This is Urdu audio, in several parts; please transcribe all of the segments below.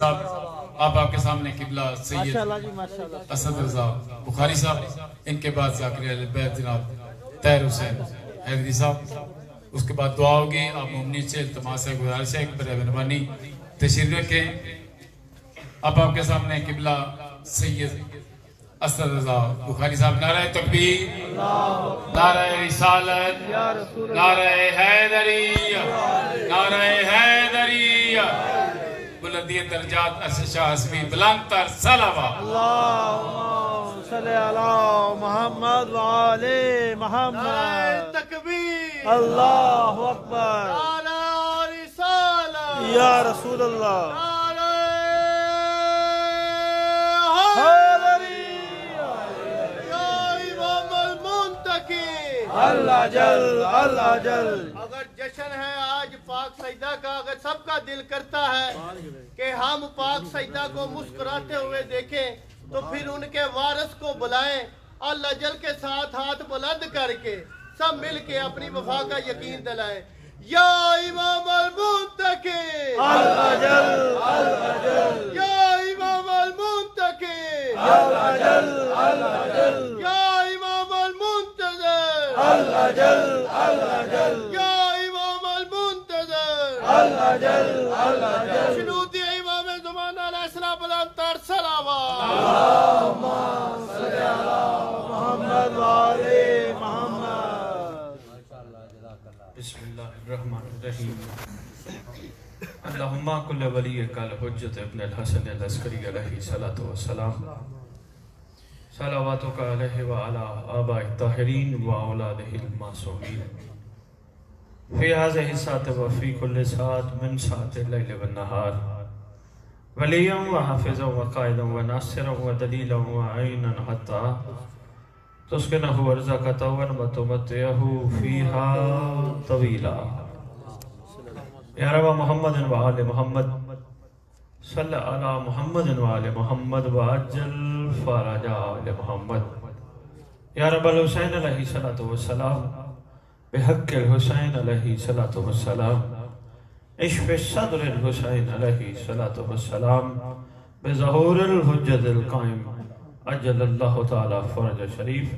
آپ کے سامنے قبلہ سید اسد رضا بخاری صاحب، ان کے بعد ذاکر اہل بیت جناب طاہر حسین حیدری صاحب، اس کے بعد دعا ہوگی۔ آپ ممنی سے التماس ہے، گزارش ہے کہ برائے مہربانی تشریف رکھیں۔ آپ کے سامنے قبلہ سید اسد رضا بخاری صاحب، نعرہ تکبیر، نعرہ رسالت، نعرہ حیدری، نعرہ حیدری، بلندی درجات عرش شاہ حسبی، بلند تر صلوات۔ اللہم صلی علی محمد وآل محمد۔ نعرہ تکبیر، اللہ اکبر، نعرہ رسالت، یا رسول اللہ، نعرہ حیدری، یا امام المنتقی۔ اللہ جل اللہ جل۔ اگر جشن ہے آج پاک سجدہ کا، اگر سب کا دل کرتا ہے کہ ہم پاک سجدہ کو مسکراتے ہوئے دیکھیں، تو پھر ان کے وارث کو بلائیں، اللہ جل کے ساتھ ہاتھ بلند کر کے سب مل کے اپنی وفا کا یقین دلائیں۔ یا امام المنتقی، اللہ جل اللہ جل، یا امام المنتقی، اللہ جل اللہ جل، یا امام المنتظر، اللہ جل اللہ جل، یا امام المنتظر، اللہ جل اللہ جل۔ شنودی امام زمان علیہ السلام، بلند تر صلوات۔ اللہم صلی علی محمد وآل محمد۔ بسم اللہ الرحمن الرحیم۔ اللہم کل ولیک الحجت ابن الحسن العسکری علیہ الصلاۃ والسلام، صلواتک علیہ وعلی آباء الطاہرین واولادہ المعصومین، فی هذه الساعة وفی کل ساعة من ساعة اللیل والنہار، ولیا وحافظا وقائدا وناصرا ودلیلا وعینا حتی تسکنہ ارضک طوعا وتمتعہ فیہا طویلا۔ یا رب محمد وآل محمد، صلی علی محمد وآل محمد وعجل فرج آل محمد۔ یا رب الحسین علیہ الصلاۃ والسلام، بحق الحسین علیہ الصلاۃ والسلام، اشف صدر الحسین علیہ الصلاۃ والسلام، بظہور الحجت القائم اجل اللہ تعالی فرج شریف،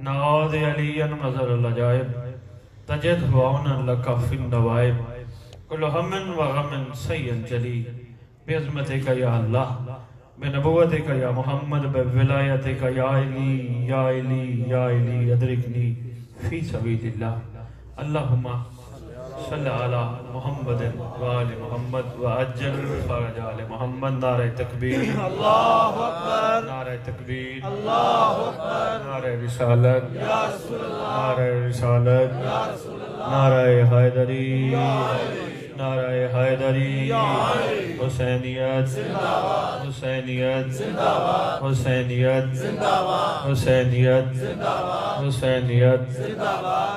نعوذ علی مظہر العجائب، تجد عونا لکا فی النوائب، کل ہم و غم سید جلی، بعظمتک یا اللہ، بنبوتک یا محمد، بولایتک یا علی یا علی یا علی، ادرکنی فی سبیل اللہ۔ اللہم صلی علی محمد وآل محمد وعجل فرج آل محمد۔ نعرہ تکبیر، اللہ اکبر، نعرہ تکبیر، اللہ اکبر، نعرہ رسالت، یا رسول اللہ، نعرہ رسالت، یا رسول اللہ، نعرہ حیدری، نعرہ حیدری، حسینیت، حسینیت، حسینیت، حسینیت، حسینیت،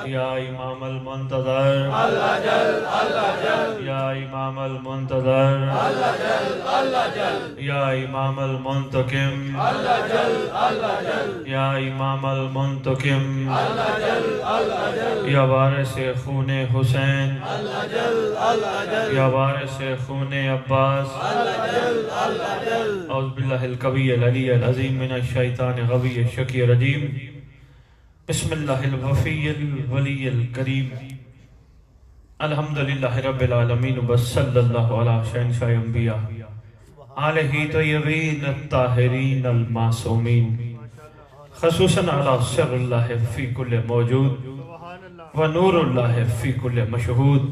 یا امام المنتظر، اللہ جل اللہ جل، یا امام المنتظر، اللہ جل اللہ جل، یا امام المنتقم، اللہ جل اللہ جل، یا امام المنتقم، اللہ جل اللہ جل، یا وارث خون حسین، اللہ جل اللہ جل، یا وارث خون عباس، اللہ جل اللہ جل۔ اعوذ باللہ القوی العلی العظیم من الشیطان الغوی الشقی الرجیم، بسم اللہ الوفی الولی الکریم، الحمدللہ رب العالمین، وصلی اللہ علی شہنشاہ انبیاء، آلہ طیبین الطاہرین المعصومین، خصوصاً علی سر اللہ فی کل موجود، ونور اللہ فی کل مشہود،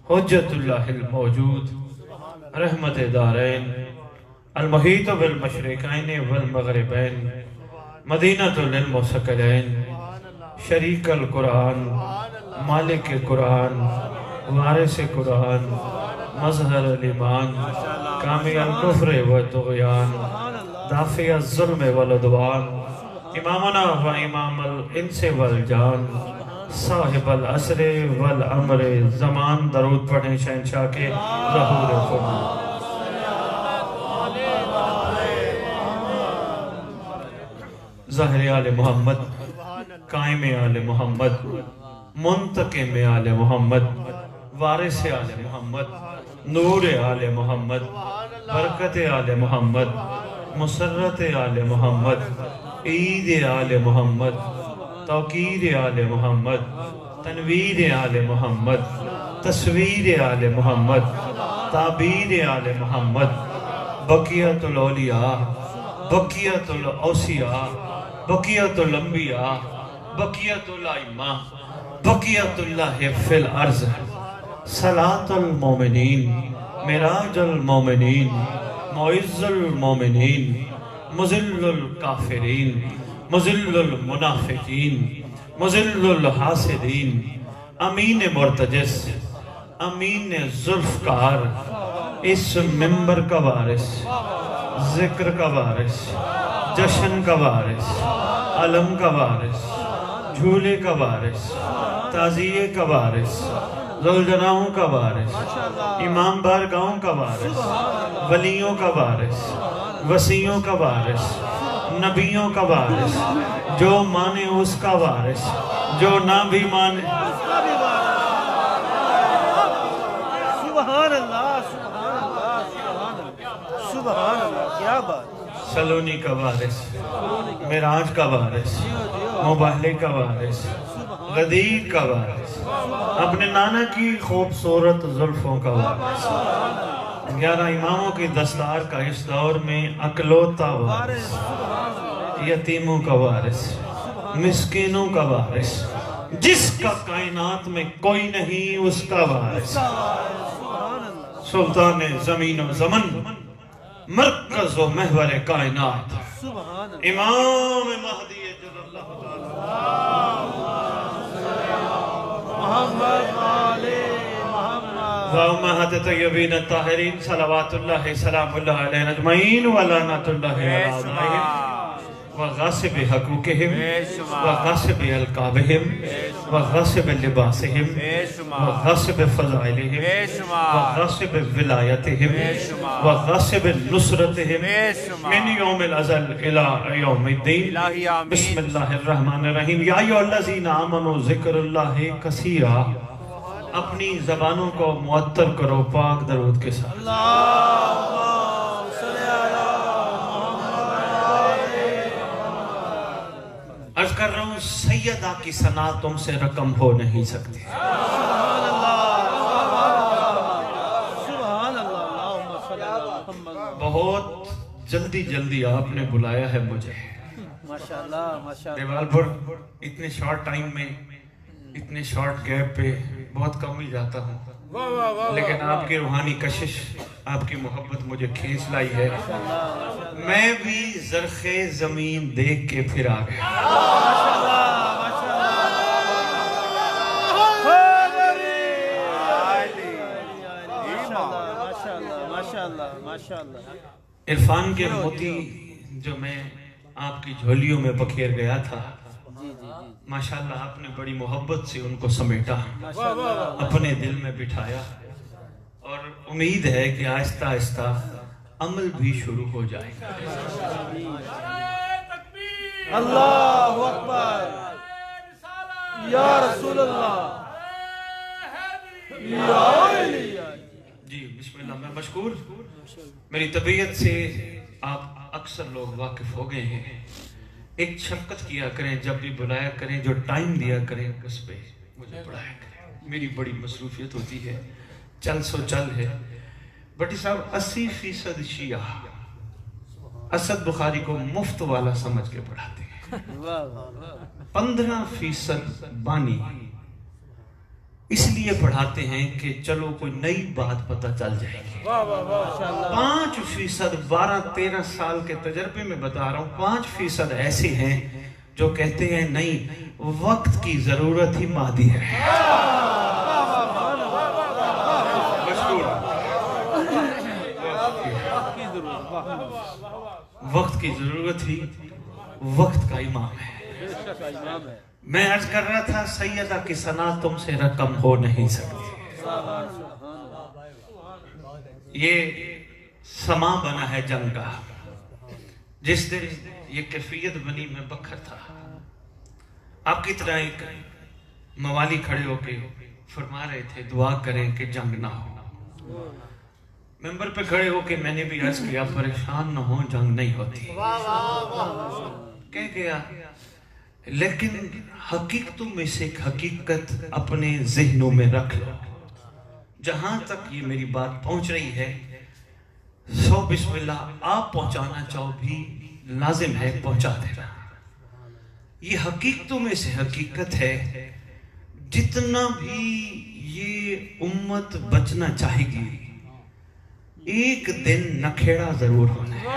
حجت اللہ الموجود، رحمت دارین، المحیط بالمشرقین والمغربین، مدینہ للمسکلین، شریک القرآن، مالک قرآن، وارث قرآن، مظہر الایمان، کامی الکفر والطغیان، دافع الظلم والعدوان، امامنا و امام الانس والجان، صاحب العصر والعمر زمان۔ درود پڑھیں شہنشاہ کے ظہور فرمان۔ ظاہر آل محمد، قائم آل محمد، منتقم آل محمد، وارث آل محمد، نور آل محمد، برکت آل محمد، مسرت آل محمد، عید آل محمد، توقیر آل محمد، تنویر آل محمد، تصویر آل محمد، تعبیر آل محمد، بقیت الاولیاء، بقیت الاوصیاء، بقیت الانبیاء، بقیت الائمہ، بقیت اللہ فی الارض، صلاة المومنین، معراج المومنین، معز المومنین، مذل الکافرین، مذل المنافقین، مذل الحاسدین، امین مرتجس، امین ذوالفقار، اس منبر کا وارث، ذکر کا وارث، جشن کا وارث، علم کا وارث، جھولے کا وارث، تعزیے کا وارث، ذوالجناحوں کا وارث، امام بارگاہوں کا وارث، ولیوں کا وارث، وسیعوں کا وارث، نبیوں کا وارث، جو مانے اس کا وارث، جو نہ بھی مانے سبحان اللہ، سبحان اللہ، سبحان اللہ، سبحان اللہ، کیا بات۔ سلونی کا وارث، معراج کا وارث، مباہلے کا وارث، غدیر کا وارث، اپنے نانا کی خوبصورت زلفوں کا وارث، 11 اماموں کی دستار کا اس دور میں اکلوتا وارث، یتیموں کا وارث، مسکینوں کا وارث، جس کا کائنات میں کوئی نہیں اس کا وارث، سلطان زمین و زمن، مرکز و محور کائنات، امام مہدی جل اللہ محمد آلِ محمد، وامہات طیبین الطاہرین صلوات اللہ سلام اللہ علیہ اجمعین ولعنت اللہ علیہ اعدائہم وغاصب حقوقہم وغاصب القابہم وغاصب لباسہم وغاصب فضائلہم وغاصب ولایتہم وغاصب نصرتہم من یوم الازل الى یوم الدین۔ بسم اللہ الرحمن الرحیم۔ یا ایھا الذین آمنوا ذکر اللہ کثیرا، اپنی زبانوں کو معطر کرو پاک درود کے ساتھ۔ عرض کر رہا ہوں سیدہ کی ثنا تم سے رقم ہو نہیں سکتی۔ سبحان اللہ، اللہم صلی علی محمد۔ بہت جلدی آپ نے بلایا ہے مجھے۔ ماشاءاللہ، ماشاءاللہ، دیوال پر اتنے شارٹ ٹائم میں، اتنے شارٹ گیپ پہ بہت کم ہی جاتا ہوں، لیکن آپ کی روحانی کشش، آپ کی محبت مجھے کھینچ لائی ہے۔ میں بھی زرخ زمین دیکھ کے پھر آ گیا۔ عرفان کے موتی جو میں آپ کی جھولیوں میں بکھیر گیا تھا، ماشاءاللہ آپ نے بڑی محبت سے ان کو سمیٹا، اپنے دل میں بٹھایا، اور امید ہے کہ آہستہ آہستہ عمل بھی شروع ہو جائے گا۔ اللہ اکبر، یا رسول اللہ، یا علی۔ جی بسم اللہ۔ میں مشکور، میری طبیعت سے آپ اکثر لوگ واقف ہو گئے ہیں۔ ایک شفقت کیا کریں، جب بھی بلایا کریں، جو ٹائم دیا کریں اس پہ مجھے بلایا کریں۔ میری بڑی مصروفیت ہوتی ہے، چل سو چل ہے۔ بٹی صاحب 80% شیعہ اسد بخاری کو مفت والا سمجھ کے پڑھاتے ہیں، 15% بانی اس لیے پڑھاتے ہیں کہ چلو کوئی نئی بات پتہ چل جائے گی۔ 5% 12-13 سال کے تجربے میں بتا رہا ہوں، 5% ایسے ہیں جو کہتے ہیں نہیں، وقت کی ضرورت ہی مادی ہے۔ وقت کی ضرورت ہی وقت کا امام ہے۔ میں عرض کر رہا تھا سیدہ کی ثنا تم سے رقم ہو نہیں سکتی۔ یہ سما بنا ہے جنگ کا، جس دن یہ کیفیت بنی میں بکھر تھا، آپ کی طرح ایک موالی کھڑے ہو کے فرما رہے تھے دعا کریں کہ جنگ نہ ہو۔ ممبر پہ کھڑے ہو کے میں نے بھی عرض کیا پریشان نہ ہو جنگ نہیں ہوتی کہہ گیا لیکن حقیقتوں میں سے ایک حقیقت اپنے ذہنوں میں رکھ لو جہاں تک یہ میری بات پہنچ رہی ہے سو بسم اللہ آپ پہنچانا چاہو بھی لازم ہے پہنچا دینا یہ حقیقتوں میں سے حقیقت ہے جتنا بھی یہ امت بچنا چاہے گی ایک دن نکھیڑا ضرور ہونا ہے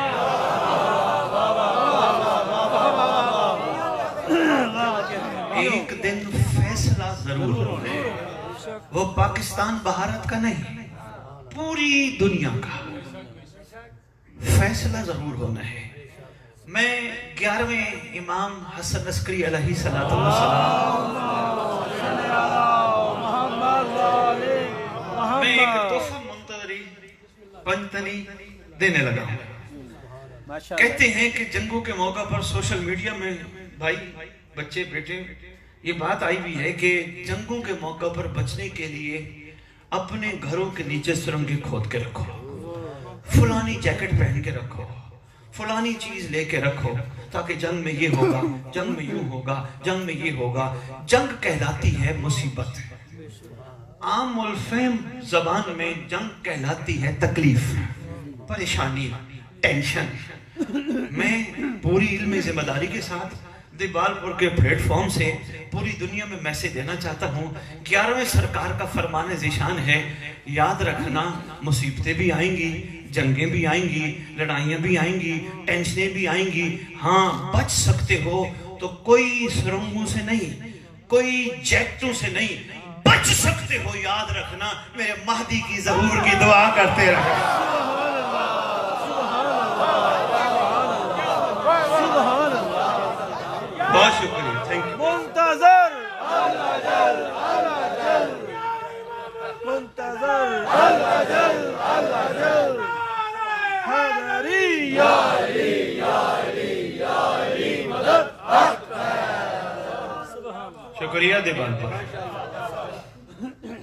ایک دن فیصلہ ضرور ہونا ہے وہ پاکستان بھارت کا نہیں پوری دنیا کا فیصلہ ضرور ہونا ہے میں 11ویں امام حسن عسکری علیہ السلام میں ایک تحفہ منتظری پنجتنی دینے لگا ہوں کہتے ہیں کہ جنگوں کے موقع پر سوشل میڈیا میں بھائی بچے بیٹے یہ بات آئی بھی ہے کہ جنگوں کے موقع پر بچنے کے لیے اپنے گھروں کے نیچے سرنگیں کھود کے رکھو فلانی جیکٹ پہن کے رکھو فلانی چیز لے کے رکھو تاکہ جنگ میں یہ ہوگا جنگ میں یوں ہوگا جنگ میں یہ ہوگا جنگ کہلاتی ہے مصیبت عام الفہم زبان میں جنگ کہلاتی ہے تکلیف پریشانی ٹینشن میں پوری علم ذمہ داری کے ساتھ دیوال پور کے پلیٹ فارم سے پوری دنیا میں میسیج دینا چاہتا ہوں 11ویں سرکار کا فرمان ذیشان ہے یاد رکھنا مصیبتیں بھی آئیں گی جنگیں بھی آئیں گی لڑائیاں بھی آئیں گی ٹینشنیں بھی آئیں گی ہاں بچ سکتے ہو تو کوئی سرنگوں سے نہیں کوئی جیکٹوں سے نہیں بچ سکتے ہو یاد رکھنا میرے مہدی کی ظہور کی دعا کرتے رہے بہت شکریہ تھینک یو منتظر منتظر حیدری یا علی یا علی یا علی مدد شکریہ دیوان پر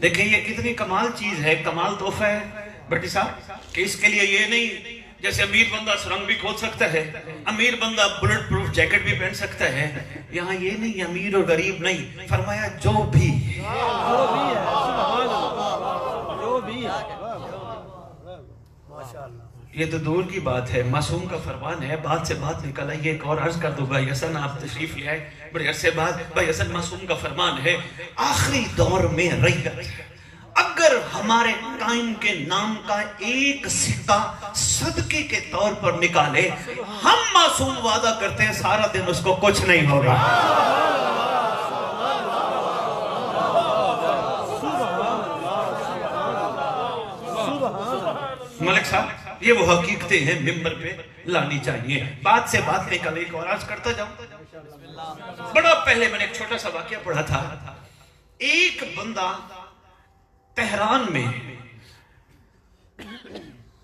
دیکھیں یہ کتنی کمال چیز ہے کمال تحفہ ہے بٹی صاحب کہ اس کے لیے یہ نہیں جیسے امیر بندہ سرنگ بھی کھود سکتا ہے امیر بندہ بلٹ پروف جیکٹ بھی پہن سکتا ہے یہاں یہ نہیں امیر اور غریب نہیں فرمایا جو بھی یہ تو دور کی بات ہے معصوم کا فرمان ہے بات سے بات نکل آئی ایک اور عرض کر دو بھائی حسن آپ تشریف لے آئے بڑے عرصے بعد بھائی حسن معصوم کا فرمان ہے آخری دور میں ریت اگر ہمارے قائم کے نام کا ایک سکہ صدقے کے طور پر نکالے ہم معصوم وعدہ کرتے ہیں سارا دن اس کو کچھ نہیں ہوگا ملک صاحب یہ وہ حقیقتیں ہیں ممبر پہ لانی چاہیے بات سے بات نکل ایک اور عرض کرتا جاؤں بڑا پہلے میں نے ایک چھوٹا سا واقعہ پڑھا تھا ایک بندہ تہران میں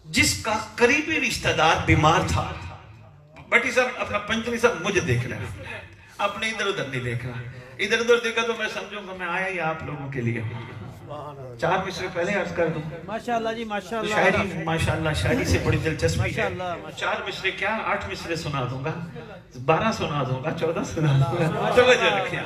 جس کا قریبی رشتہ دار بیمار تھا بٹی صاحب اپنا پنجتنی صاحب مجھے دیکھ رہا ہے اپنے ادھر ادھر نہیں دیکھ رہا ادھر ادھر دیکھا تو میں سمجھوں گا میں آیا ہی آپ لوگوں کے لیے 4 مصرے پہلے عرض کر دوں ماشاءاللہ جی ماشاءاللہ شاعری ماشاءاللہ شاعری سے بڑی دلچسپی ہے 4 مصرے کیا 8 مصرے سنا دوں گا 12 سنا دوں گا 14 سنا دوں گا توجہ رکھیں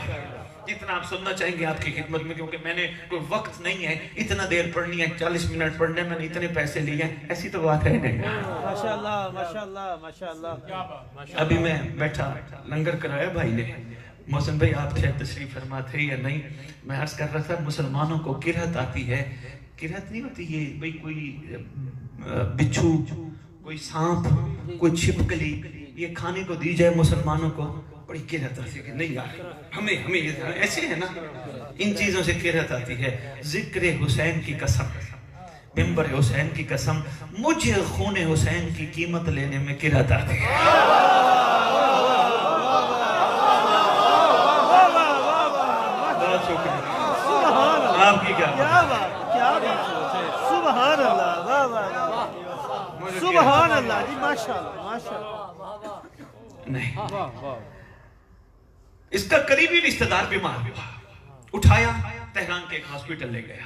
جتنا آپ سننا چاہیں گے آپ کی خدمت میں کیونکہ میں نے کوئی وقت نہیں ہے اتنا دیر پڑھنی ہے 40 منٹ پڑھنے میں نے اتنے پیسے لیے ہیں ایسی تو بات ہے نہیں ماشاءاللہ ماشاءاللہ ماشاءاللہ ابھی میں بیٹھا لنگر کرایا بھائی نے محسن بھائی آپ شاید تشریف فرما تھے یا نہیں میں عرض کر رہا تھا مسلمانوں کو کرہت آتی ہے کرہت نہیں ہوتی یہ بھئی کوئی بچھو کوئی سانپ کوئی چھپکلی یہ کھانے کو دی جائے مسلمانوں کو بڑی کرہت آتی ہے کہ نہیں یار ہمیں ایسے ہے نا ان چیزوں سے کرہت آتی ہے ذکر حسین کی قسم ممبر حسین کی قسم مجھے خون حسین کی قیمت لینے میں کرہت آتی ہے آپ کی کیا سبحان اللہ واہ واہ سبحان اللہ جی ماشاءاللہ ماشاءاللہ نہیں اس کا قریبی رشتہ دار بیمار ہوا اٹھایا تہران کے ایک ہاسپٹل لے گیا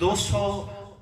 200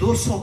200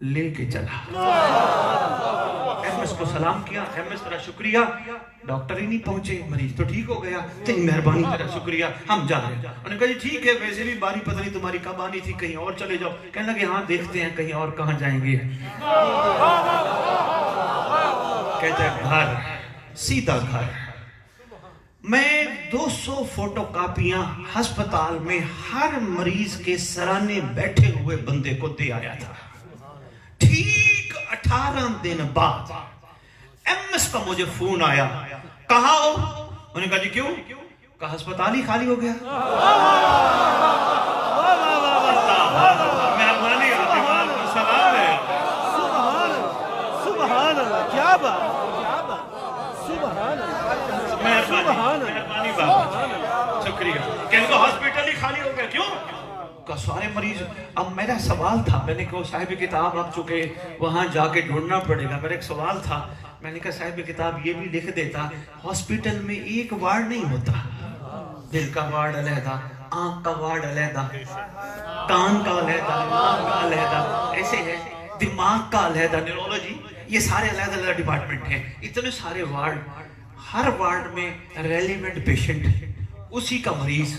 لے کے چلا. MS کو سلام کیا. MS تیرا شکریہ, ڈاکٹر ہی نہیں پہنچے, مریض تو ٹھیک ہو گیا, تیری مہربانی, تیرا شکریہ, ہم جا رہے ہیں. انہوں نے کہا جی ٹھیک ہے, ویسے بھی باری پتہ نہیں تمہاری کب آنی تھی, کہیں اور چلے جاؤ. کہنے لگے ہاں دیکھتے ہیں کہیں اور کہاں جائیں گے. کہتا ہے گھر, سیدھا گھر. میں 200 فوٹو کاپیاں ہسپتال میں ہر مریض کے سرانے بیٹھے ہوئے بندے کو دے آیا تھا. ٹھیک 18 دن بعد MS کا مجھے فون آیا, کہاں ہو؟ انہوں نے کہا جی کیوں؟ کہا ہسپتال ہی خالی ہو گیا. مہربانی آپ کو سلام ہے. سبحان اللہ, کیا بات, کیا بات, سبحان اللہ, مہربانی بابا, شکریہ. کہ ان کو ہاسپٹل ہی خالی ہو گیا, کیوں؟ کا سارے مریض. اب میرا سوال تھا, میں نے کہا صاحب کتاب آپ چکے وہاں جا کے ڈھونڈنا پڑے گا. میرا ایک سوال تھا, میں نے کہا صاحب کتاب یہ بھی لکھ دیتا, ہاسپٹل میں ایک وارڈ نہیں ہوتا, دل کا وارڈ علیحدہ, آنکھ کا وارڈ علیحدہ, کان کا علیحدہ, آنکھ کا علیحدہ, ایسے ہے, دماغ کا علیحدہ, نیورولوجی, یہ سارے علیحدہ علیحدہ ڈپارٹمنٹ ہیں. اتنے سارے وارڈ, ہر وارڈ میں ریلیونٹ پیشنٹ, اسی کا مریض.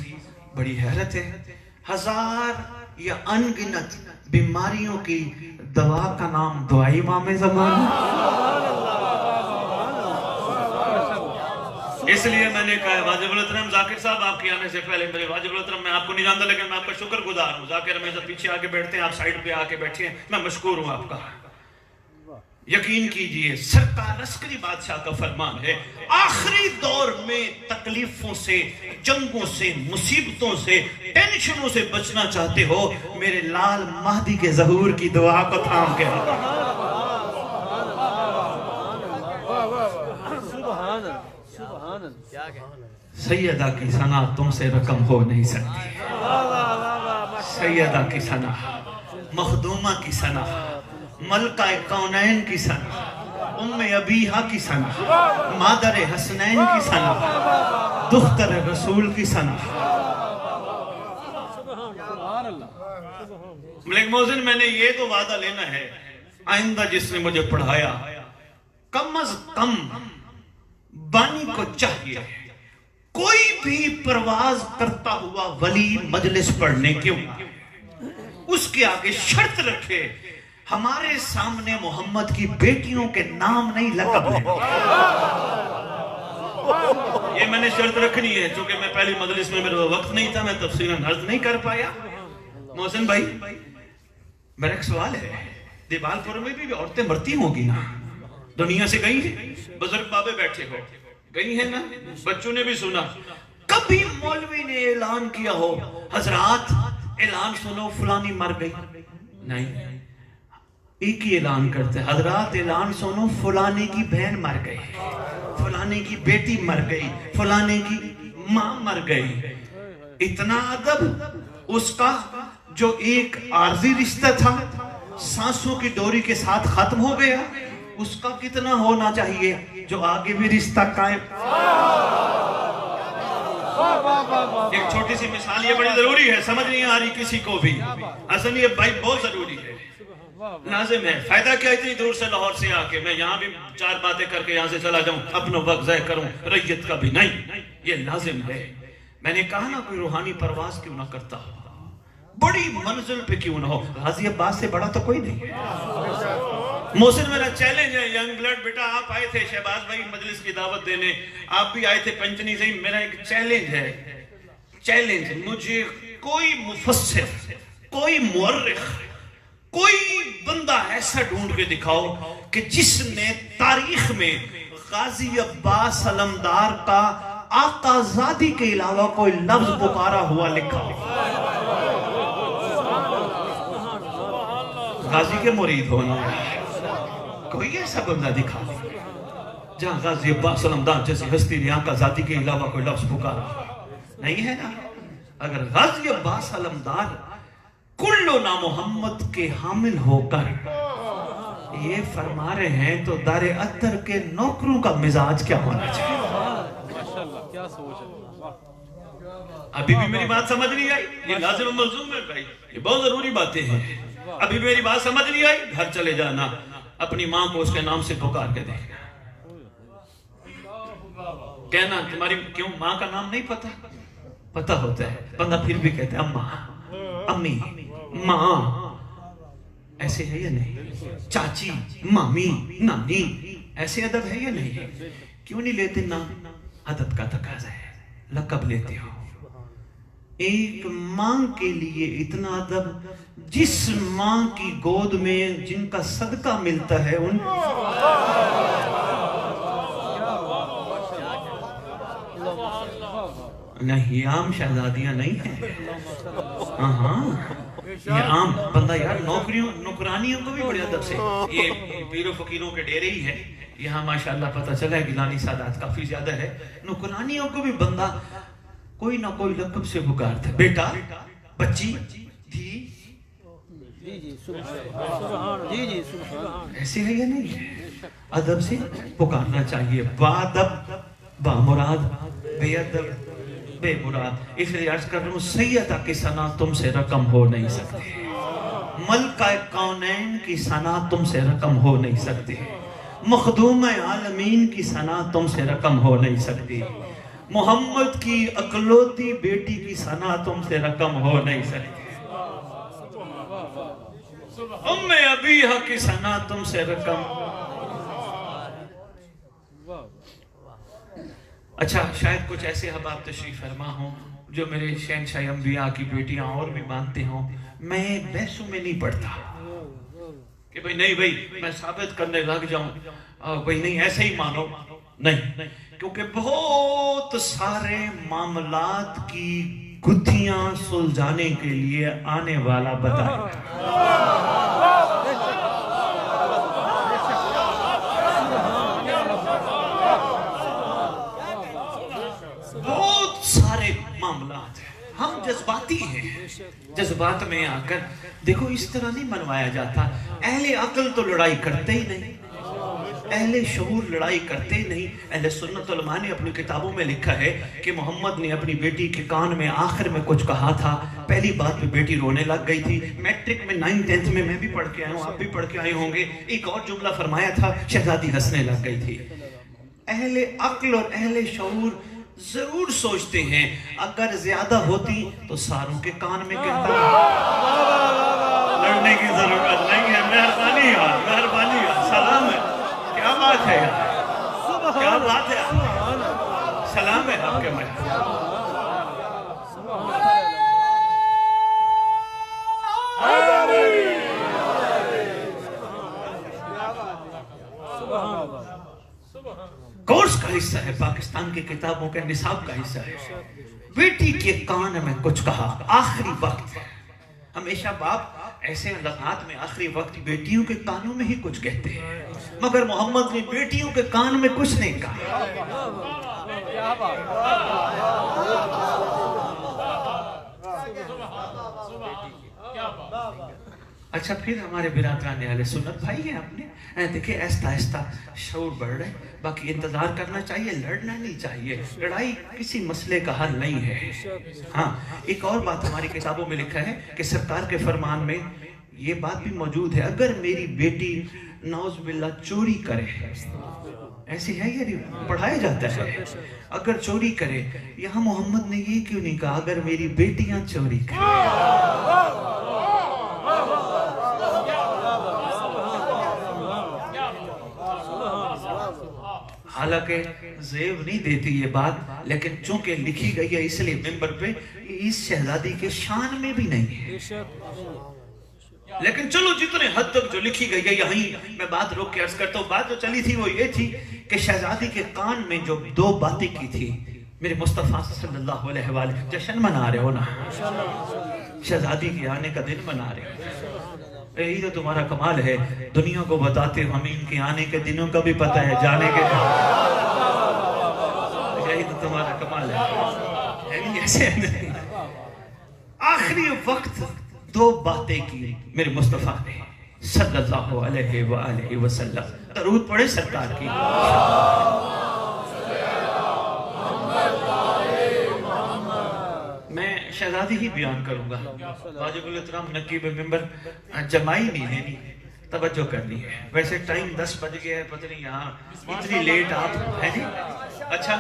بڑی حیرت ہے, 1000 یا انگنت بیماریوں کی دوا کا نام دوائی امام زمان. اس لیے میں نے کہا واجب الاحترام ذاکر صاحب, آپ کے آنے سے پہلے میرے واجب الاحترام, میں آپ کو نہیں جانتا لیکن میں آپ کا شکر گزار ہوں. ذاکر ہمیشہ پیچھے آ کے بیٹھتے ہیں, آپ سائیڈ پہ آ کے بیٹھے ہیں, میں مشکور ہوں آپ کا. یقین کیجئے سرکار عسکری بادشاہ کا فرمان ہے, آخری دور میں تکلیفوں سے, جنگوں سے, مصیبتوں سے, ٹینشنوں سے بچنا چاہتے ہو, میرے لال مہدی کے ظہور کی دعا کو تھام کے رکھو. سیدہ کی ثنا تم سے رقم ہو نہیں سکتی, سیدہ کی ثنا, مخدومہ کی ثنا, ملکہ کونین کی ثنا, ام ابیہا کی ثنا, مادر حسنین کی ثنا, دختر رسول کی ثنا. ملک محسن, میں نے یہ تو وعدہ لینا ہے, آئندہ جس نے مجھے پڑھایا, کم از کم بانی کو چاہیے کوئی بھی پرواز کرتا ہوا ولی مجلس پڑھنے کیوں, اس کے آگے شرط رکھے ہمارے سامنے محمد کی بیٹیوں کے نام نہیں لقب ہے. یہ میں نے شرط رکھنی ہے, چونکہ میں پہلی مجلس میں میرا وقت نہیں تھا, میں تفصیلاً عرض نہیں کر پایا. محسن بھائی, میرا ایک سوال ہے, دیوال پور میں بھی عورتیں مرتی ہوں گی نا, دنیا سے گئی ہیں, بزرگ بابے بیٹھے ہو, گئی ہیں نا, بچوں نے بھی سنا. کبھی مولوی نے اعلان کیا ہو حضرات اعلان سنو فلانی مر گئی؟ نہیں, ایک ہی اعلان کرتے, حضرات اعلان سنو فلانے کی بہن مر گئی, فلانے کی بیٹی مر گئی, فلانے کی ماں مر گئی. اتنا ادب اس کا جو ایک عارضی رشتہ تھا, سانسوں کی ڈوری کے ساتھ ختم ہو گیا, اس کا کتنا ہونا چاہیے جو آگے بھی رشتہ قائم. ایک چھوٹی سی مثال یہ بڑی ضروری ہے, سمجھ نہیں آ رہی کسی کو بھی, اصل یہ بھائی بہت ضروری ہے, لازم ہے. فائدہ کیا اتنی دور سے لاہور سے آ کے میں یہاں بھی 4 باتیں کر کے یہاں سے چلا جاؤں, اپنا وقت ضائع کروں, ریت کا بھی نہیں, یہ لازم ہے. میں نے کہا نا کوئی روحانی پرواز کیوں نہ کرتا ہو, بڑی منزل پہ کیوں نہ ہو, غازی عباس سے بڑا تو کوئی نہیں. محسن میرا چیلنج ہے, ینگ بلڈ بیٹا آپ آئے تھے شہباز بھائی مجلس کی دعوت دینے, آپ بھی آئے تھے پنچنی سے, میرا ایک چیلنج ہے, چیلنج, مجھے کوئی مفسر, کوئی مورخ, کوئی بندہ ایسا ڈھونڈ کے دکھاؤ کہ جس نے تاریخ میں غازی عباس علمدار کا آقا زادی کے علاوہ کوئی لفظ پکارا ہوا لکھا ہو. غازی کے مرید ہونا ہے, کوئی ایسا بندہ دکھا جہاں غازی عباس علمدار جیسی ہستی نے آقا زادی کے علاوہ کوئی لفظ پکارا نہیں ہے نا. اگر غازی عباس علمدار کلو نا محمد کے حامل ہو کر یہ فرما رہے ہیں تو دار اتر کے نوکروں کا مزاج کیا ہونا چاہیے. ابھی بھی میری بات سمجھ نہیں آئی؟ یہ لازم و ملزوم ہے بھائی، یہ بہت ضروری باتیں ہیں. ابھی میری بات سمجھ نہیں آئی؟ گھر چلے جانا، اپنی ماں کو اس کے نام سے پکار کے دیکھنا، کہنا تمہاری کیوں ماں کا نام نہیں پتا؟ پتا ہوتا ہے، بندہ پھر بھی کہتا ہے اماں، امی، ماں. ایسے ہے یا نہیں؟ چاچی، مامی، نانی، ایسے ادب ہے یا نہیں؟ کیوں نہیں لیتے نام؟ ادب کا تقاضا ہے، لقب لیتے ہو. ایک ماں کے لیے اتنا ادب، جس ماں کی گود میں جن کا صدقہ ملتا ہے ان نہیں، عام شہزادیاں نہیں ہیں. ہاں یہ عام بندہ یار نوکرانیوں کو بھی بڑے ادب سے، یہ پیر و فقیروں کے ڈیرے ہی ہے یہاں ماشاءاللہ، پتہ چلا ہے گیلانی سادات کافی زیادہ ہے. نوکرانیوں کو بھی بندہ کوئی نہ کوئی لقب سے پکارتا ہے، بیٹا، بچی، دھی. ایسے ہے یا نہیں؟ ادب سے پکارنا چاہیے. بادب بامراد، بے ادب بے مراد. اس لیے عرض کر رہا ہوں سیدہ کی ثنا تم سے رقم ہو نہیں سکتے، ملکہ کونین کی ثنا تم سے رقم ہو نہیں سکتی، مخدوم عالمین کی ثنا تم سے رقم ہو نہیں سکتی، محمد کی اکلوتی بیٹی کی ثنا تم سے رقم ہو نہیں سکتی، ام ابیہ کی ثنا تم سے رقم. اچھا شاید کچھ ایسے احباب تشریف فرما ہوں جو میرے شہنشاہ انبیاء کی بیٹیاں اور بھی مانتے ہوں. میں بحثوں میں نہیں پڑھتا کہ بھئی نہیں بھئی میں ثابت کرنے لگ جاؤں بھئی نہیں ایسے ہی مانو، نہیں، کیونکہ بہت سارے معاملات کی گتھیاں سلجھانے کے لیے آنے والا بتائے گا. بہت سارے معاملات ہیں، ہم جذباتی ہیں، جذبات میں آ کر دیکھو اس طرح نہیں منوایا جاتا. اہل عقل تو لڑائی کرتے ہی نہیں، اہل شعور لڑائی کرتے ہی نہیں. اہل سنت علماء نے اپنی کتابوں میں لکھا ہے کہ محمد نے اپنی بیٹی کے کان میں آخر میں کچھ کہا تھا، پہلی بات پہ بیٹی رونے لگ گئی تھی. میٹرک میں 9th 10th میں بھی پڑھ کے آیا ہوں، آپ بھی پڑھ کے آئے ہوں گے. ایک اور جملہ فرمایا تھا، شہزادی ہنسنے لگ گئی تھی. اہل عقل اور اہل شعور ضرور سوچتے ہیں اگر زیادہ ہوتی تو ساروں کے کان میں کہتا. لڑنے کی ضرورت نہیں ہے، مہربانی یار، مہربانی یار، سلام ہے. کیا بات ہے یار، کیا بات ہے، سلام ہے آپ کے میں. کورس کا حصہ ہے، پاکستان کی کتابوں کے نصاب کا حصہ ہے. بیٹی کے کان میں کچھ کہا، آخری وقت. ہمیشہ باپ ایسے لمحات میں آخری وقت بیٹیوں کے کانوں میں ہی کچھ کہتے ہیں، مگر محمد نے بیٹیوں کے کان میں کچھ نہیں کہا. اچھا پھر ہمارے برادران اہل سنت بھائی ہیں اپنے، دیکھیں ایستا ایستا شعور بڑھ رہے. باقی انتظار کرنا چاہیے، لڑنا نہیں چاہیے. لڑائی کسی مسئلے کا حل نہیں ہے. ہاں ایک اور بات ہماری کتابوں میں لکھا ہے کہ سرکار کے فرمان میں یہ بات بھی موجود ہے، اگر میری بیٹی نعوذ باللہ چوری کرے، ایسی ہے یہ پڑھایا جاتا ہے، اگر چوری کرے. یہاں محمد نے یہ کیوں نہیں کہا اگر میری بیٹیاں چوری کریں؟ حالانکہ زیب نہیں دیتی یہ بات، لیکن چونکہ لکھی گئی ہے اس لیے ممبر پہ اس شہزادی کے شان میں بھی نہیں ہے. لیکن چلو جتنے حد تک جو لکھی گئی ہے یہیں میں بات روک کے عرض کرتا ہوں. بات جو چلی تھی وہ یہ تھی کہ شہزادی کے کان میں جو 2 باتیں کی تھی، میرے مصطفیٰ صلی اللہ علیہ وآلہ جشن منا رہے ہو نا، شہزادی کے آنے کا دن منا رہے ہو. یہی تو تمہارا کمال ہے، دنیا کو بتاتے ہو ہمیں ان کے آنے کے دنوں کا بھی پتہ ہے، جانے کے یہی تو تمہارا کمال ہے. ایسے نہیں، آخری وقت 2 باتیں کی میرے مصطفیٰ نے صلی اللہ علیہ وآلہ وسلم. درود پڑھے سرکار کی. میں شہزادی ہی بیان کروں گا. واجب الاحترام نقیب ممبر جمائی نہیں لینی، توجہ کرنی ہے. ویسے ٹائم 10 بج گیا ہے، پتہ نہیں یہاں اتنی لیٹ آپ ہیں جی. اچھا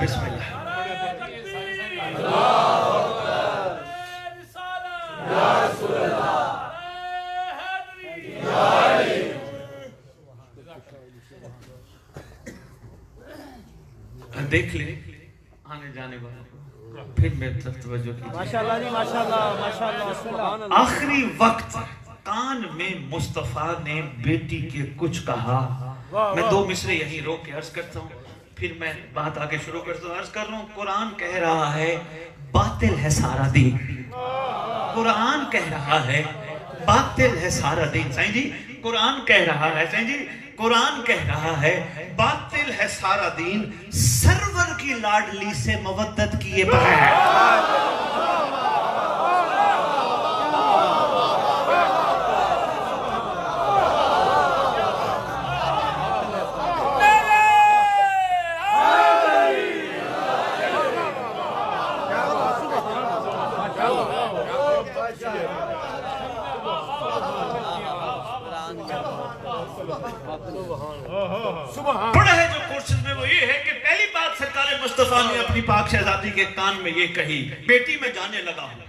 بسم اللہ. دیکھ لیں آنے جانے والوں کو، پھر میرے طرف توجہ کیجیے. ماشاءاللہ جی ماشاءاللہ سبحان اللہ. آخری وقت کان میں مصطفیٰ نے بیٹی کے کچھ کہا. میں 2 مصرے یہیں روک کے عرض کرتا ہوں، پھر میں بات آگے شروع کرتا ہوں. عرض کر رہا ہوں قرآن کہہ رہا ہے باطل ہے سارا دین. قرآن کہہ رہا ہے باطل ہے سارا دین. سائیں جی قرآن کہہ رہا ہے، سائیں جی قرآن کہہ رہا ہے باطل ہے سارا دین، سرور کی لاڈلی سے مودت کیے بغیر. پڑھا ہے جو کورسز میں وہ یہ ہے کہ پہلی بات سرکار مصطفیٰ نے اپنی پاک شہزادی کے کان میں یہ کہی، بیٹی میں جانے لگا ہوں.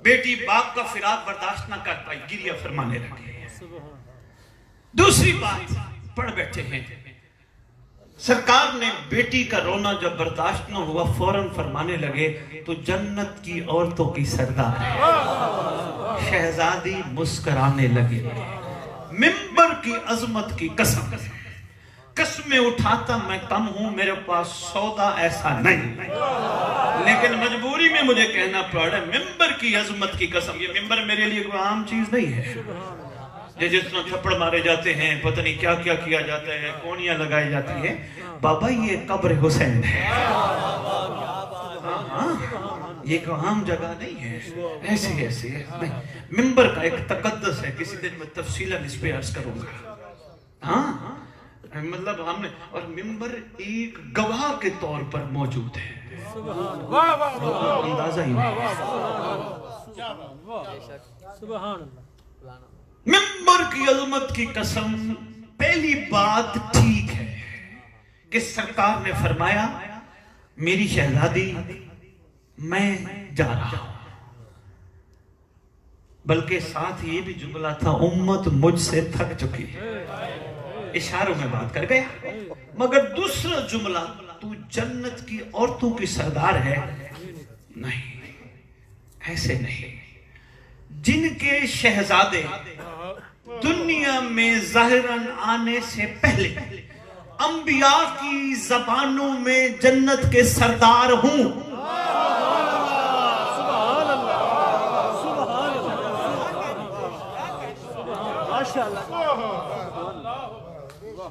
بیٹی باپ کا فراق برداشت نہ کر پائی، گریہ فرمانے لگے. دوسری بات پڑھ بیٹھے ہیں، سرکار نے بیٹی کا رونا جب برداشت نہ ہوا فوراً فرمانے لگے تو جنت کی عورتوں کی سردار ہے. شہزادی مسکرانے لگے. ممبر کی عظمت کی قسمیں اٹھاتا میں کم ہوں، میرے پاس سودا ایسا نہیں، لیکن مجبوری میں مجھے کہنا پڑا ممبر کی عظمت کی قسم. یہ ممبر میرے لیے کوئی عام چیز نہیں ہے. یہ جس طرح تھپڑ مارے جاتے ہیں، پتہ نہیں کیا کیا کیا جاتا ہے، کونیاں لگائی جاتی ہیں. بابا یہ قبر حسین ہے، یہ کوئی عام جگہ نہیں ہے. ایسے ممبر کا ایک تقدس ہے، کسی دن میں تفصیلاً اس پہ عرض کروں گا. ہاں مطلب ہم نے، اور ممبر ایک گواہ کے طور پر موجود ہے. اندازہ ہی نہیں. ممبر کی عظمت کی قسم. پہلی بات ٹھیک ہے کہ سرکار نے فرمایا میری شہزادی میں جا رہا ہوں، بلکہ ساتھ یہ بھی جملہ تھا امت مجھ سے تھک چکی ہے. اشاروں میں بات کر گیا. مگر دوسرا جملہ تو جنت کی عورتوں کی سردار ہے. نہیں، ایسے نہیں. جن کے شہزادے دنیا میں ظاہراً آنے سے پہلے انبیاء کی زبانوں میں جنت کے سردار ہوں.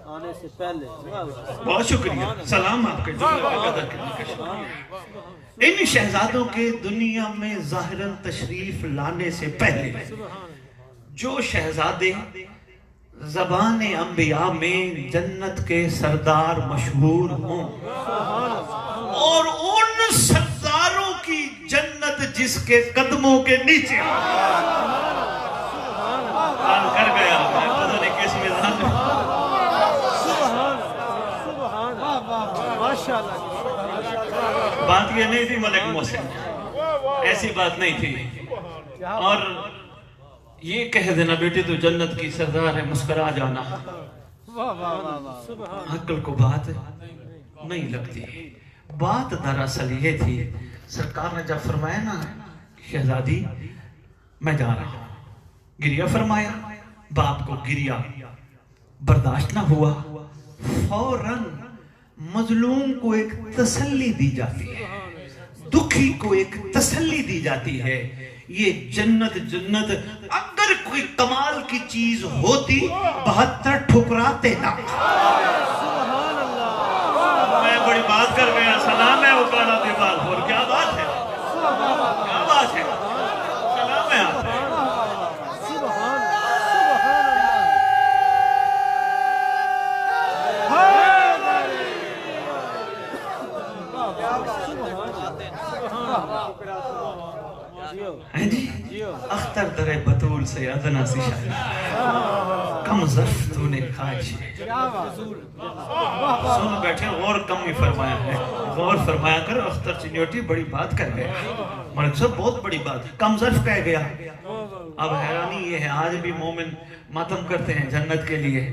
آنے سے پہلے. بہت شکریہ، سلام آپ کے قدر کرنے کا شکریہ. ان شہزادوں کے دنیا میں ظاہراً تشریف لانے سے پہلے جو شہزادے زبان انبیاء میں جنت کے سردار مشہور ہوں، اور ان سرداروں کی جنت جس کے قدموں کے نیچے کر گیا. پتہ نہیں کس میدان میں. بات یہ نہیں تھی ملک محسن، ایسی بات نہیں تھی. اور یہ کہہ دینا بیٹی تو جنت کی سردار ہے، مسکرا جانا، عقل کو بات نہیں لگتی. بات دراصل یہ تھی، سرکار نے جب فرمایا نا شہزادی میں جا رہا ہوں، گریہ فرمایا. باپ کو گریہ برداشت نہ ہوا. فوراً مظلوم کو ایک تسلی دی جاتی ہے، دکھی کو ایک تسلی دی جاتی ہے. یہ جنت اگر کوئی کمال کی چیز ہوتی 72 ٹھکراتے نہ. میں بڑی بات کر گیا. سلام ہے اوکالا دیوال اور کیا بات ہے، کیا بات ہے. سلام ہے آپ. ہیں جی اختر در بطول سے ادنا سی شاید کم ظرف تو نے خواہش ہے سن بیٹھے غور کم ہی فرمایا ہے غور فرمایا کر اختر چنیوٹی بڑی بات کر گیا ملک صاحب بہت بڑی بات کم ظرف کہہ گیا اب حیرانی یہ ہے آج بھی مومن ماتم کرتے ہیں جنت کے لیے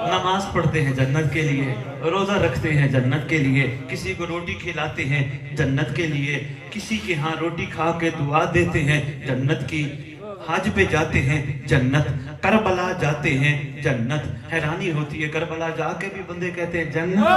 نماز پڑھتے ہیں جنت کے لیے روزہ رکھتے ہیں جنت کے لیے کسی کو روٹی کھلاتے ہیں جنت کے لیے کسی کے ہاں روٹی کھا کے دعا دیتے ہیں جنت کی حج پہ جاتے ہیں جنت کربلا جاتے ہیں جنت حیرانی ہوتی ہے کربلا جا کے بھی بندے کہتے ہیں جنت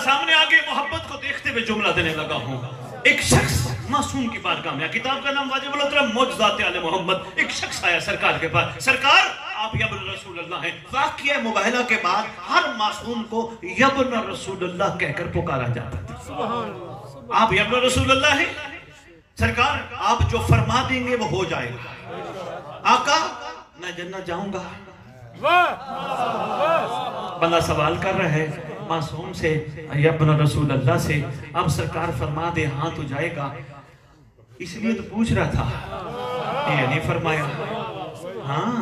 سامنے آگے محبت کو دیکھتے ہوئے جملہ دینے لگا ہوں ایک شخص معصوم کی بارگاہ میں کتاب کا نام واجب الطرف معجزات آل محمد ایک شخص آیا سرکار کے پاس سرکار آپ یبن رسول اللہ ہیں واقعہ مباہلہ کے بعد ہر معصوم کو یبن رسول اللہ کہہ کر پکارا جاتا تھا آپ یبن رسول اللہ ہیں سرکار آپ جو فرما دیں گے وہ ہو جائے گا آقا میں جنت جاؤں گا بندہ سوال کر رہا ہے معصوم سے یبن رسول اللہ سے اب سرکار فرما دے ہاں تو جائے گا اس لیے تو پوچھ رہا تھا یہ نہیں فرمایا ہاں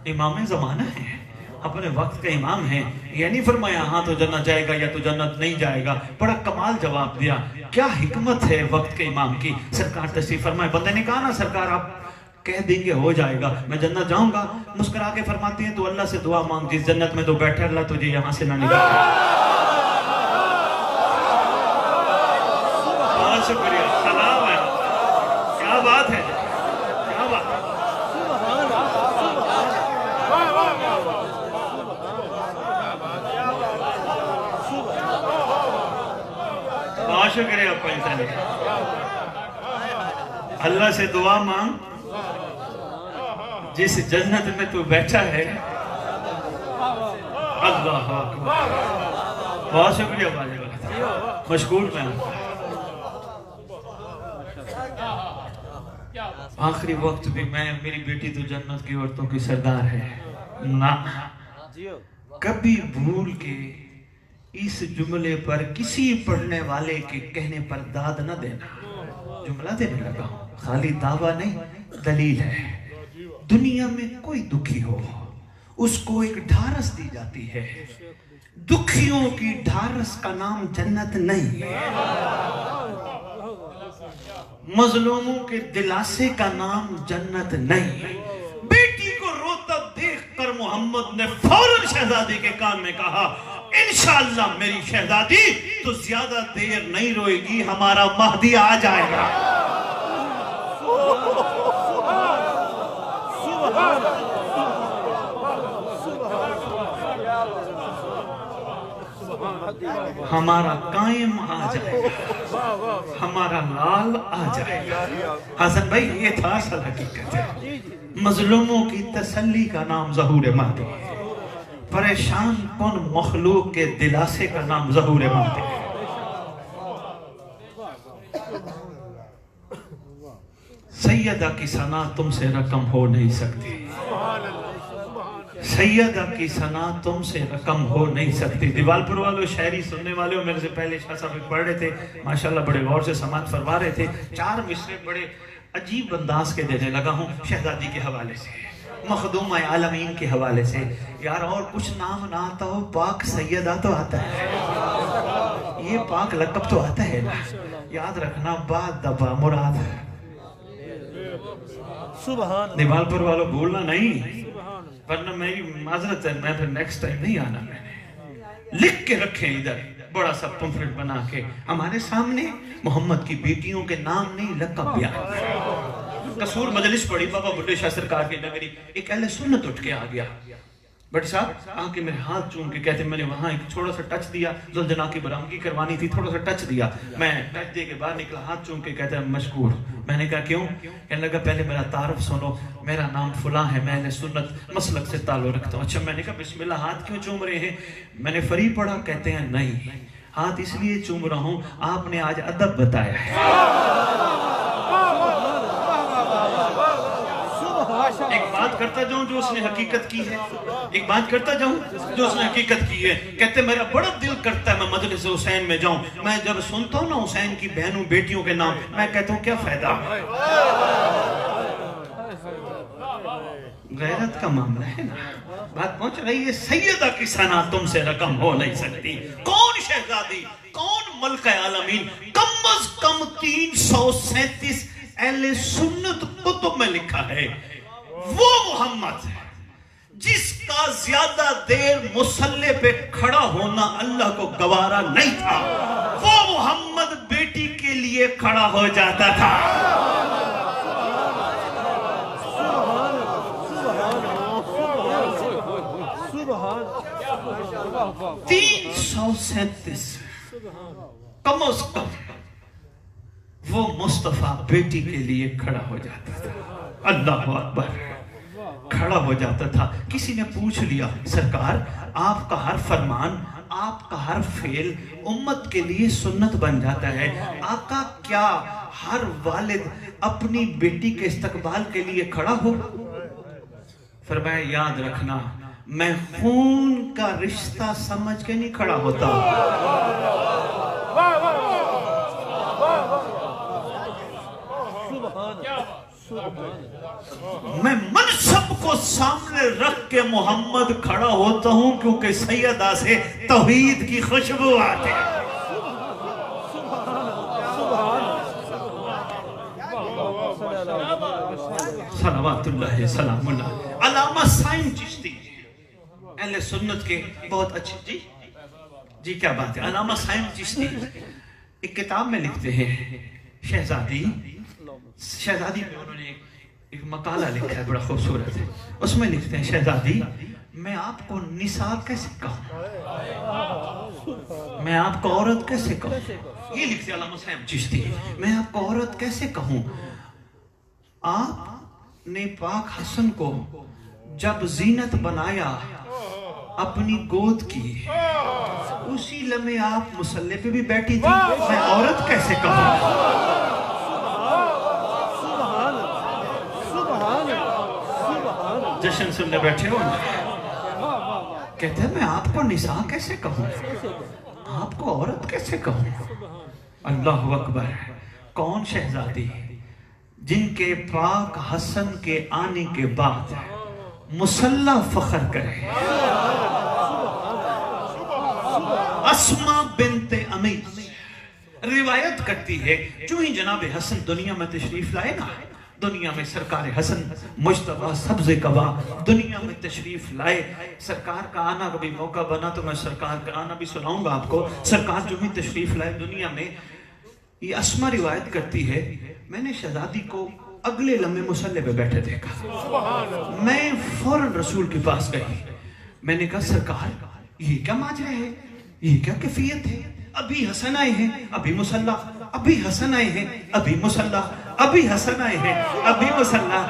امام زمانہ ہے اپنے وقت کا امام ہے یہ نہیں فرمایا ہاں تو جنت جائے گا یا تو جنت نہیں جائے گا بڑا کمال جواب دیا کیا حکمت ہے وقت کے امام کی سرکار تشریف فرمائے بندے نے کہا نا سرکار آپ کہہ دیں گے ہو جائے گا میں جنت جاؤں گا مسکرا کے فرماتے ہیں تو اللہ سے دعا مانگ جس جنت میں تو بیٹھے اللہ تجھے یہاں سے نہ نکالے بہت شکریہ سلام ہے کیا بات ہے کیا بات ہے بہت شکریہ پنچانی اللہ سے دعا مانگ جس جنت میں تو بیٹھا ہے اللہ اکبر بہت شکریہ واجب مشغول میں آخری وقت بھی میں میری بیٹی تو جنت کی عورتوں کی سردار ہے نہ کبھی بھول کے اس جملے پر کسی پڑھنے والے کے کہنے پر داد نہ دینا جملہ دینے لگا ہوں خالی دعویٰ نہیں دلیل ہے دنیا میں کوئی دکھی ہو اس کو ایک ڈھارس دی جاتی ہے دکھیوں کی ڈھارس کا نام جنت نہیں مظلوموں کے دلاسے کا نام جنت نہیں بیٹی کو روتا دیکھ کر محمد نے فوراً شہزادی کے کان میں کہا انشاءاللہ میری شہزادی تو زیادہ دیر نہیں روئے گی ہمارا مہدی آ جائے گا ہمارا قائم آ جائے گا ہمارا لال آ جائے گا حسن بھائی یہ تھا اصل حقیقت ہے مظلوموں کی تسلی کا نام ظہور مہدی پریشان کن مخلوق کے دلاسے کا نام ظہور مہدی سیدہ کی ثنا تم سے رقم ہو نہیں سکتی سیدہ کی ثنا تم سے رقم ہو نہیں سکتی دیوالپور والوں شاعری سننے والے میرے سے پہلے شاہ صاحب پڑھ رہے تھے ماشاءاللہ بڑے غور سے سماعت فرما رہے تھے 4 مصرے بڑے عجیب انداز کے دینے لگا ہوں شہزادی کے حوالے سے مخدوم عالمین کے حوالے سے یار اور کچھ نام نہ آتا ہو پاک سیدہ تو آتا ہے یہ پاک لقب تو آتا ہے نا یاد رکھنا بعد دبا مراد سبحان دیوالپور والوں بھولنا نہیں ورنہ میری معذرت ہے میں پھر نیکسٹ ٹائم نہیں آنا میں نے لکھ کے رکھیں ادھر بڑا سا پمفلٹ بنا کے ہمارے سامنے محمد کی بیٹیوں کے نام نہیں لقب بیان قصور مجلس پڑی بابا بڈھے شاہ سرکار کی نگری ایک اہل سنت اٹھ کے آ گیا بٹ صاحب آنکھ میرے ہاتھ چوم کے کہتے میں نے وہاں ایک چھوڑا سا ٹچ دیا، زلجنا کی برامگی کروانی تھی، تھوڑا سا ٹچ دیا، میں ٹچ دے کے باہر نکلا، ہاتھ چوم کے کہتے ہیں مشکور۔ میں نے کہا کیوں؟ کہنے لگا پہلے میرا تعارف سنو، میرا نام فلاں ہے، میں اہل سنت مسلک سے تعلق رکھتا ہوں۔ اچھا، میں نے کہا بسم اللہ، ہاتھ کیوں چوم رہے ہیں؟ میں نے فریب پڑھا؟ کہتے ہیں نہیں، ہاتھ اس لیے چوم رہا ہوں آپ نے آج ادب بتایا ہے۔ ایک بات کرتا جاؤں جو اس نے حقیقت کی ہے، ایک بات کرتا جاؤں جو اس نے حقیقت کی ہے۔ کہتے میرا بڑا دل کرتا ہے میں مجلس حسین میں جاؤں، میں جب سنتا ہوں نا حسین کی بہنوں بیٹیوں کے نام، میں کہتا ہوں کیا فائدہ، غیرت کا معاملہ ہے نا، بات پہنچ رہی ہے۔ سیدہ کی ثنا تم سے رقم ہو نہیں سکتی، کون شہزادی، کون ملکہ عالمین، کم از کم 337 اہل سنت کتب میں لکھا ہے وہ محمد جس کا زیادہ دیر مصلی پہ کھڑا ہونا اللہ کو گوارا نہیں تھا، وہ محمد بیٹی کے لیے کھڑا ہو جاتا تھا۔ 337 کم از کم وہ مصطفیٰ بیٹی کے لیے کھڑا ہو جاتا تھا۔ اللہ اکبر، کھڑا ہو جاتا تھا۔ کسی نے پوچھ لیا سرکار آپ کا ہر فرمان، آپ کا ہر فعل امت کے لیے سنت بن جاتا ہے، آقا کیا ہر والد اپنی بیٹی کے استقبال کے لیے کھڑا ہو؟ فرمایا یاد رکھنا میں خون کا رشتہ سمجھ کے نہیں کھڑا ہوتا، میں منصب کو سامنے رکھ کے محمد کھڑا ہوتا ہوں کیونکہ سیدہ سے توحید کی خوشبو آتی ہے۔ صلوات اللہ سلام اللہ۔ علامہ سائم چشتی اہل سنت کے بہت اچھے، جی کیا بات ہے، علامہ سائم چشتی ایک کتاب میں لکھتے ہیں شہزادی میں انہوں نے ایک مقالہ لکھا ہے بڑا خوبصورت ہے، اس میں لکھتے ہیں شہزادی میں آپ کو نساء کیسے کہوں، میں آپ کو عورت کیسے کہوں، یہ لکھتے ہیں علامہ سائم چشتی، میں آپ کو عورت کیسے کہوں۔ آپ نے پاک حسن کو جب زینت بنایا اپنی گود کی، اسی لمحے آپ مصلی پہ بھی بیٹھی تھی، میں عورت کیسے کہوں۔ جشن سننے بیٹھے ہو، کہتے ہیں میں آپ کو نساء کیسے کہوں، آپ کو عورت کیسے کہوں۔ اللہ اکبر، کون شہزادی جن کے پاک حسن کے آنے کے بعد مسلح فخر کرے۔ اسما بنت امیس روایت کرتی ہے جو ہی جناب حسن دنیا میں تشریف لائے نا، دنیا میں سرکار حسن مجتبیٰ سبز قبا دنیا میں تشریف لائے، سرکار کا آنا کبھی موقع بنا تو میں سرکار کا آنا بھی سناؤں گا آپ کو۔ سرکار جو ہی تشریف لائے دنیا میں، یہ اسما روایت کرتی ہے میں نے شہزادی کو اگلے لمحے مصلی پہ بیٹھے دیکھا، میں فوراً رسول کے پاس گئی، میں نے کہا سرکار یہ کیا ماجرا ہے، یہ کیا کیفیت ہے، ابھی حسن آئے ہیں ابھی مصلی، ابھی حسن آئے ہیں ابھی مصلی، ابھی حسن آئے ہیں ابھی مصلی۔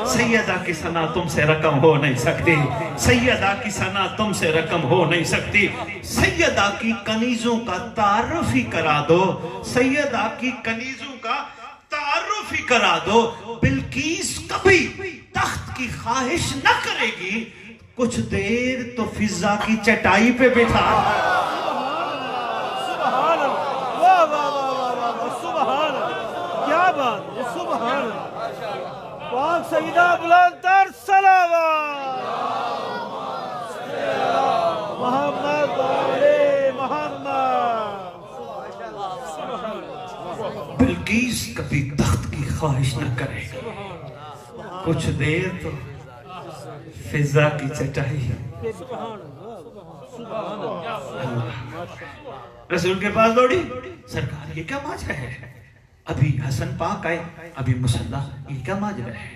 سیدہ کی ثنا تم سے رقم ہو نہیں سکتی، سیدہ کی ثنا تم سے رقم ہو نہیں سکتی۔ سیدہ کی کنیزوں کا تعارف ہی کرا دو، سیدہ کی کنیزوں کا تعارف ہی کرا دو۔ بلقیس کبھی تخت کی خواہش نہ کرے گی، کچھ دیر تو فضا کی چٹائی پہ بٹھا۔ سبحان اللہ، واہ واہ واہ واہ، سبحان اللہ، کیا بات ہے، سبحان اللہ۔ پاک سیدہ بلند تر صلوات محمد علی محمد۔ بلقیس کبھی تخت کی خواہش نہ کرے گی، کچھ دیر تو فضا کی چٹائی۔ رسول کے پاس دوڑی، سرکار یہ کیا ماجرا ہے، ابھی حسن پاک آئے ابھی مصلی، یہ کیا ماجرا ہے۔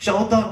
14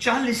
40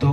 2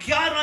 11